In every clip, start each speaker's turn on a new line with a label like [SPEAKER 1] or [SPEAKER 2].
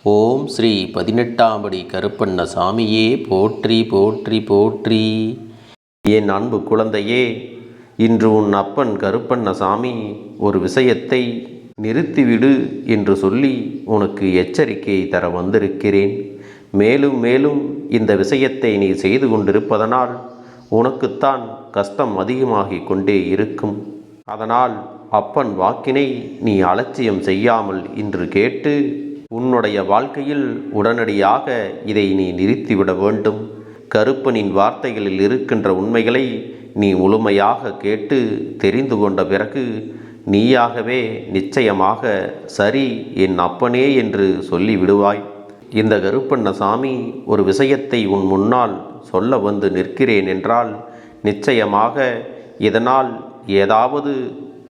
[SPEAKER 1] ஓம் ஸ்ரீ 18ஆம் படி கருப்பண்ண சாமியே போற்றி போற்றி போற்றி. என் அன்பு குழந்தையே, இன்று உன் அப்பன் கருப்பண்ண சாமி ஒரு விஷயத்தை நிறுத்திவிடு என்று சொல்லி உனக்கு எச்சரிக்கை தர வந்திருக்கிறேன். மேலும் மேலும் இந்த விஷயத்தை நீ செய்து கொண்டிருப்பதனால் உனக்குத்தான் கஷ்டம் அதிகமாகிக் கொண்டே இருக்கும். அதனால் அப்பன் வாக்கினை நீ அலட்சியம் செய்யாமல் இன்று கேட்டு உன்னுடைய வாழ்க்கையில் உடனடியாக இதை நீ நிறுத்திவிட வேண்டும். கருப்பனின் வார்த்தைகளில் இருக்கின்ற உண்மைகளை நீ முழுமையாக கேட்டு தெரிந்து கொண்ட பிறகு நீயாகவே நிச்சயமாக சரி என் அப்பனே என்று சொல்லி விடுவாய். இந்த கருப்பண்ண சாமி ஒரு விஷயத்தை உன் முன்னால் சொல்ல வந்து நிற்கிறேன் என்றால் நிச்சயமாக இதனால் ஏதாவது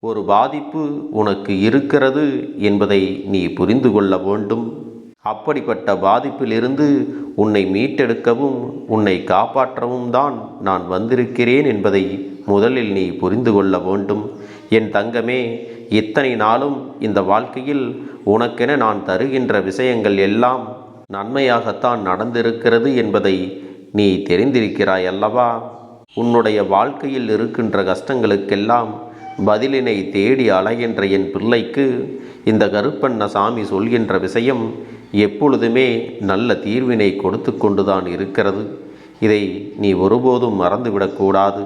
[SPEAKER 1] ஒரு பாதிப்பு உனக்கு இருக்கிறது என்பதை நீ புரிந்து கொள்ள வேண்டும். அப்படிப்பட்ட பாதிப்பிலிருந்து உன்னை மீட்டெடுக்கவும் உன்னை காப்பாற்றவும் தான் நான் வந்திருக்கிறேன் என்பதை முதலில் நீ புரிந்து கொள்ள வேண்டும். என் தங்கமே, இத்தனை நாளும் இந்த வாழ்க்கையில் உனக்கென நான் தருகின்ற விஷயங்கள் எல்லாம் நன்மையாகத்தான் நடந்திருக்கிறது என்பதை நீ தெரிந்திருக்கிறாய் அல்லவா? உன்னுடைய வாழ்க்கையில் இருக்கின்ற கஷ்டங்களுக்கெல்லாம் பதிலினை தேடி அலைகின்ற என் பிள்ளைக்கு இந்த கருப்பண்ண சாமி சொல்கின்ற விஷயம் எப்பொழுதுமே நல்ல தீர்வினை கொடுத்து கொண்டுதான் இருக்கிறது. இதை நீ ஒருபோதும் மறந்துவிடக்கூடாது.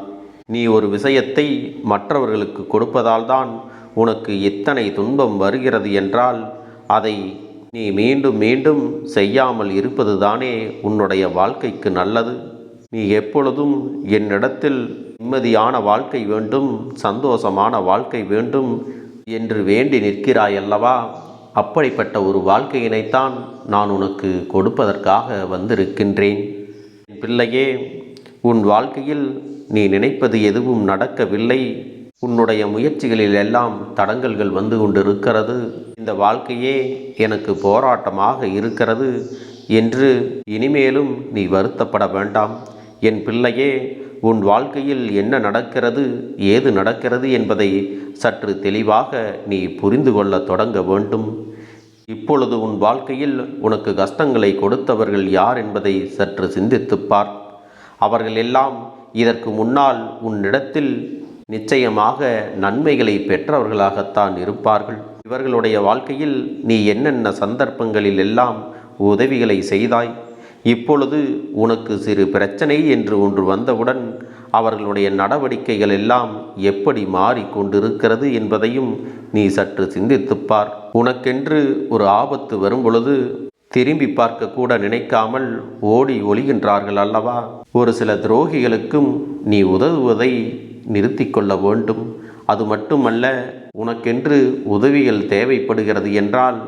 [SPEAKER 1] நீ ஒரு விஷயத்தை மற்றவர்களுக்கு கொடுப்பதால் தான் உனக்கு இத்தனை துன்பம் வருகிறது என்றால் அதை நீ மீண்டும் மீண்டும் செய்யாமல் இருப்பதுதானே உன்னுடைய வாழ்க்கைக்கு நல்லது. நீ எப்பொழுதும் என்னிடத்தில் நிம்மதியான வாழ்க்கை வேண்டும், சந்தோஷமான வாழ்க்கை வேண்டும் என்று வேண்டி நிற்கிறாய் அல்லவா? அப்படிப்பட்ட ஒரு வாழ்க்கையினைத்தான் நான் உனக்கு கொடுப்பதற்காக வந்திருக்கின்றேன். பிள்ளையே, உன் வாழ்க்கையில் நீ நினைப்பது எதுவும் நடக்கவில்லை. உன்னுடைய முயற்சிகளில் எல்லாம் தடங்கல்கள் வந்து கொண்டிருக்கிறது. இந்த வாழ்க்கையே எனக்கு போராட்டமாக இருக்கிறது என்று இனிமேலும் நீ வருத்தப்பட வேண்டாம். என் பிள்ளையே, உன் வாழ்க்கையில் என்ன நடக்கிறது, ஏது நடக்கிறது என்பதை சற்று தெளிவாக நீ புரிந்து கொள்ள தொடங்க வேண்டும். இப்பொழுது உன் வாழ்க்கையில் உனக்கு கஷ்டங்களை கொடுத்தவர்கள் யார் என்பதை சற்று சிந்தித்துப்பார். அவர்கள் எல்லாம் இதற்கு முன்னால் உன்னிடத்தில் நிச்சயமாக நன்மைகளை பெற்றவர்களாகத்தான் இருப்பார்கள். இவர்களுடைய வாழ்க்கையில் நீ என்னென்ன சந்தர்ப்பங்களில் எல்லாம் உதவிகளை செய்தாய். இப்பொழுது உனக்கு சிறு பிரச்சனை என்று ஒன்று வந்தவுடன் அவர்களுடைய நடவடிக்கைகள் எல்லாம் எப்படி மாறிக்கொண்டிருக்கிறது என்பதையும் நீ சற்று சிந்தித்துப்பார். உனக்கென்று ஒரு ஆபத்து வரும்பொழுது திரும்பி பார்க்க கூட நினைக்காமல் ஓடி ஒளிகின்றார்கள் அல்லவா? ஒரு சில துரோகிகளுக்கும் நீ உதவுவதை நிறுத்தி கொள்ள வேண்டும். அது மட்டுமல்ல, உனக்கென்று உதவிகள் தேவைப்படுகிறது என்றால்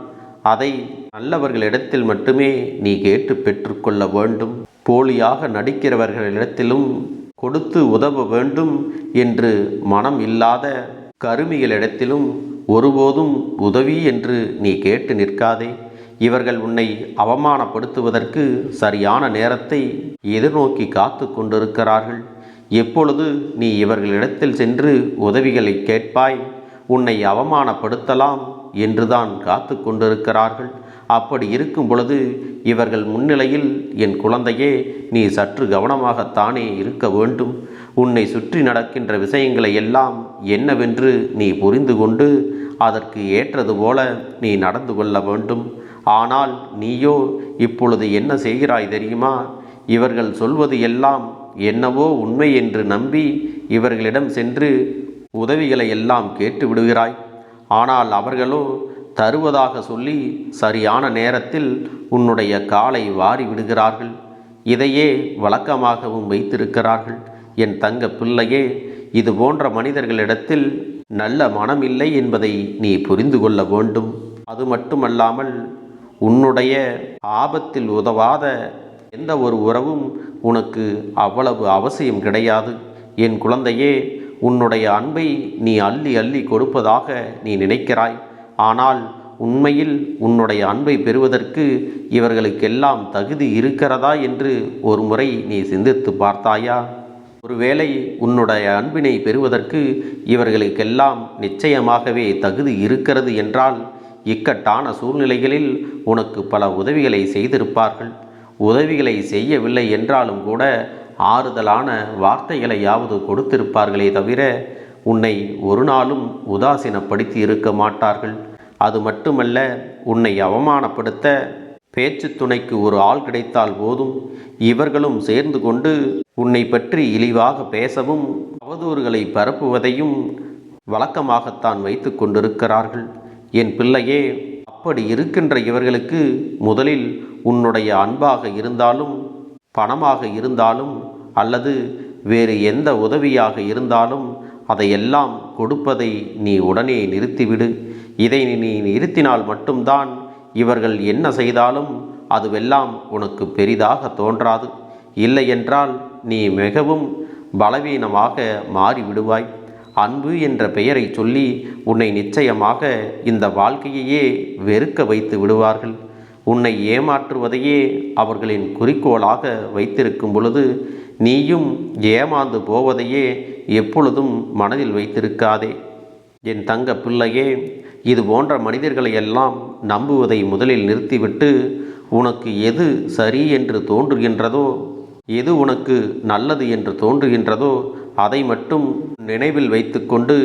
[SPEAKER 1] அதை நல்லவர்களிடத்தில் மட்டுமே நீ கேட்டு பெற்றுக்கொள்ள வேண்டும். போலியாக நடிக்கிறவர்களிடத்திலும் கொடுத்து உதவ வேண்டும் என்று மனம் இல்லாத கருமிகளிடத்திலும் ஒருபோதும் உதவி என்று நீ கேட்டு நிற்காதே. இவர்கள் உன்னை அவமானப்படுத்துவதற்கு சரியான நேரத்தை எதிர்நோக்கி காத்து கொண்டிருக்கிறார்கள். எப்பொழுது நீ இவர்களிடத்தில் சென்று உதவிகளை கேட்பாய், உன்னை அவமானப்படுத்தலாம் என்றுதான் காத்து கொண்டிருக்கிறார்கள். அப்படி இருக்கும் பொழுது இவர்கள் முன்னிலையில் என் குழந்தையே, நீ சற்று கவனமாகத்தானே இருக்க வேண்டும். உன்னை சுற்றி நடக்கின்ற விஷயங்களை எல்லாம் என்னவென்று நீ புரிந்து கொண்டு அதற்கு ஏற்றது போல நீ நடந்து கொள்ள வேண்டும். ஆனால் நீயோ இப்பொழுது என்ன செய்கிறாய் தெரியுமா? இவர்கள் சொல்வது எல்லாம் என்னவோ உண்மை என்று நம்பி இவர்களிடம் சென்று உதவிகளை எல்லாம் கேட்டு விடுகிறாய். ஆனால் அவர்களோ தருவதாக சொல்லி சரியான நேரத்தில் உன்னுடைய காலை வாரி விடுகிறார்கள். இதையே வழக்கமாகவும் வைத்திருக்கிறார்கள். என் தங்க பிள்ளையே, இது போன்ற மனிதர்களிடத்தில் நல்ல மனமில்லை என்பதை நீ புரிந்து கொள்ள வேண்டும். அது மட்டுமல்லாமல் உன்னுடைய ஆபத்தில் உதவாத எந்த ஒரு உறவும் உனக்கு அவ்வளவு அவசியம் கிடையாது. என் குழந்தையே, உன்னுடைய அன்பை நீ அள்ளி அள்ளி கொடுப்பதாக நீ நினைக்கிறாய். ஆனால் உண்மையில் உன்னுடைய அன்பை பெறுவதற்கு இவர்களுக்கெல்லாம் தகுதி இருக்கிறதா என்று ஒரு முறை நீ சிந்தித்து பார்த்தாயா? ஒருவேளை உன்னுடைய அன்பினை பெறுவதற்கு இவர்களுக்கெல்லாம் நிச்சயமாகவே தகுதி இருக்கிறது என்றால் இக்கட்டான சூழ்நிலைகளில் உனக்கு பல உதவிகளை செய்திருப்பார்கள். உதவிகளை செய்யவில்லை என்றாலும் கூட ஆறுதலான வார்த்தைகளையாவது கொடுத்திருப்பார்களே தவிர உன்னை ஒரு நாளும் உதாசீனப்படுத்தி இருக்க மாட்டார்கள். அது மட்டுமல்ல, உன்னை அவமானப்படுத்த பேச்சு துணைக்கு ஒரு ஆள் கிடைத்தால் போதும், இவர்களும் சேர்ந்து கொண்டு உன்னை பற்றி இழிவாக பேசவும் அவதூறுகளை பரப்புவதையும் வழக்கமாகத்தான் வைத்து கொண்டிருக்கிறார்கள். என் பிள்ளையே, அப்படி இருக்கின்ற இவர்களுக்கு முதலில் உன்னுடைய அன்பாக இருந்தாலும், பணமாக இருந்தாலும், அல்லது வேறு எந்த உதவியாக இருந்தாலும் அதையெல்லாம் கொடுப்பதை நீ உடனே நிறுத்திவிடு. இதை நீ நிறுத்தினால் மட்டும்தான் இவர்கள் என்ன செய்தாலும் அதுவெல்லாம் உனக்கு பெரிதாக தோன்றாது. இல்லையென்றால் நீ மிகவும் பலவீனமாக மாறிவிடுவாய். அன்பு என்ற பெயரை சொல்லி உன்னை நிச்சயமாக இந்த வாழ்க்கையையே வெறுக்க வைத்து விடுவார்கள். உன்னை ஏமாற்றுவதையே அவர்களின் குறிக்கோளாக வைத்திருக்கும் பொழுது நீயும் ஏமாந்து போவதையே எப்பொழுதும் மனதில் வைத்திருக்காதே. என் தங்க பிள்ளையே, இது போன்ற மனிதர்களை எல்லாம் நம்புவதை முதலில் நிறுத்திவிட்டு உனக்கு எது சரி என்று தோன்றுகின்றதோ, எது உனக்கு நல்லது என்று தோன்றுகின்றதோ அதை மட்டும் நினைவில் வைத்துக்கொண்டு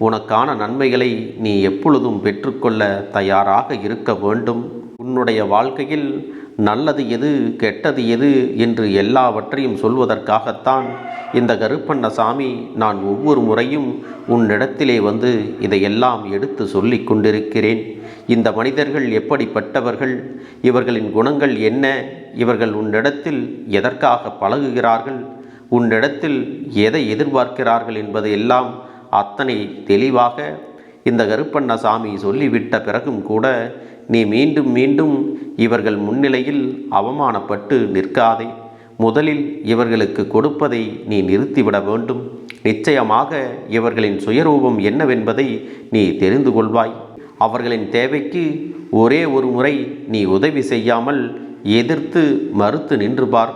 [SPEAKER 1] உனக்கான நன்மைகளை நீ எப்பொழுதும் பெற்றுக்கொள்ள தயாராக இருக்க வேண்டும். உன்னுடைய வாழ்க்கையில் நல்லது எது கெட்டது எது என்று எல்லாவற்றையும் சொல்வதற்காகத்தான் இந்த கருப்பண்ணசாமி நான் ஒவ்வொரு முறையும் உன்னிடத்திலே வந்து இதையெல்லாம் எடுத்து சொல்லி கொண்டிருக்கிறேன். இந்த மனிதர்கள் எப்படிப்பட்டவர்கள், இவர்களின் குணங்கள் என்ன, இவர்கள் உன்னிடத்தில் எதற்காக பழகுகிறார்கள், உன்னிடத்தில் எதை எதிர்பார்க்கிறார்கள் என்பது எல்லாம் அத்தனை தெளிவாக இந்த கருப்பண்ணசாமி சொல்லிவிட்ட பிறகும் கூட நீ மீண்டும் மீண்டும் இவர்கள் முன்னிலையில் அவமானப்பட்டு நிற்காதே. முதலில் இவர்களுக்கு கொடுப்பதை நீ நிறுத்திவிட வேண்டும். நிச்சயமாக இவர்களின் சுயரூபம் என்னவென்பதை நீ தெரிந்து கொள்வாய். அவர்களின் தேவைக்கு ஒரே ஒரு முறை நீ உதவி செய்யாமல் எதிர்த்து மறுத்து நின்று பார்.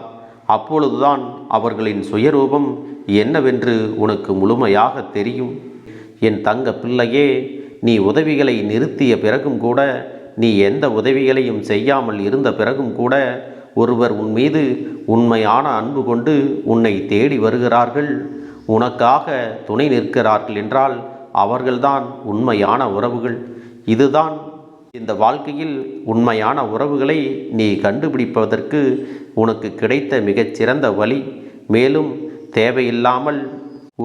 [SPEAKER 1] அப்பொழுதுதான் அவர்களின் சுயரூபம் என்னவென்று உனக்கு முழுமையாக தெரியும். என் தங்க பிள்ளையே, நீ உதவிகளை நிறுத்திய பிறகும் கூட, நீ எந்த உதவிகளையும் செய்யாமல் இருந்த பிறகும் கூட ஒருவர் உன் மீது உண்மையான அன்பு கொண்டு உன்னை தேடி வருகிறார்கள், உனக்காக துணை நிற்கிறார்கள் என்றால் அவர்கள்தான் உண்மையான உறவுகள். இதுதான் இந்த வாழ்க்கையில் உண்மையான உறவுகளை நீ கண்டுபிடிப்பதற்கு உனக்கு கிடைத்த மிகச்சிறந்த வழி. மேலும் தேவையில்லாமல்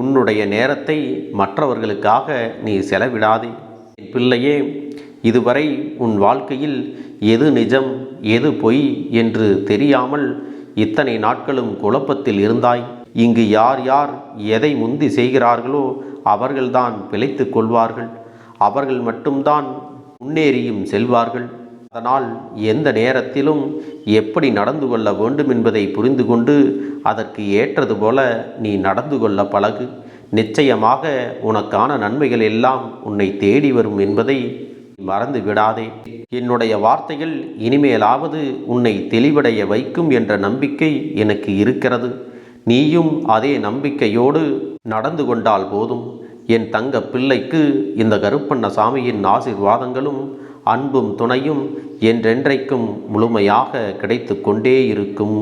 [SPEAKER 1] உன்னுடைய நேரத்தை மற்றவர்களுக்காக நீ செலவிடாதே. என் பிள்ளையே, இதுவரை உன் வாழ்க்கையில் எது நிஜம் எது பொய் என்று தெரியாமல் இத்தனை நாட்களும் குழப்பத்தில் இருந்தாய். இங்கு யார் யார் எதை முந்தி செய்கிறார்களோ அவர்கள்தான் பிழைத்து கொள்வார்கள். அவர்கள் மட்டும்தான் முன்னேறியும் செல்வார்கள். அதனால் எந்த நேரத்திலும் எப்படி நடந்து கொள்ள வேண்டும் என்பதை புரிந்து கொண்டு அதற்கு ஏற்றது போல நீ நடந்து கொள்ள பழகு. நிச்சயமாக உனக்கான நன்மைகள் எல்லாம் உன்னை தேடி வரும் என்பதை மறந்து விடாதே. என்னுடைய வார்த்தைகள் இனிமேலாவது உன்னை தெளிவடைய வைக்கும் என்ற நம்பிக்கை எனக்கு இருக்கிறது. நீயும் அதே நம்பிக்கையோடு நடந்து கொண்டால் போதும். என் தங்க பிள்ளைக்கு இந்த கருப்பண்ணசாமியின் ஆசீர்வாதங்களும் அன்பும் துணையும் என்றென்றைக்கும் முழுமையாக கிடைத்து கொண்டே இருக்கும்.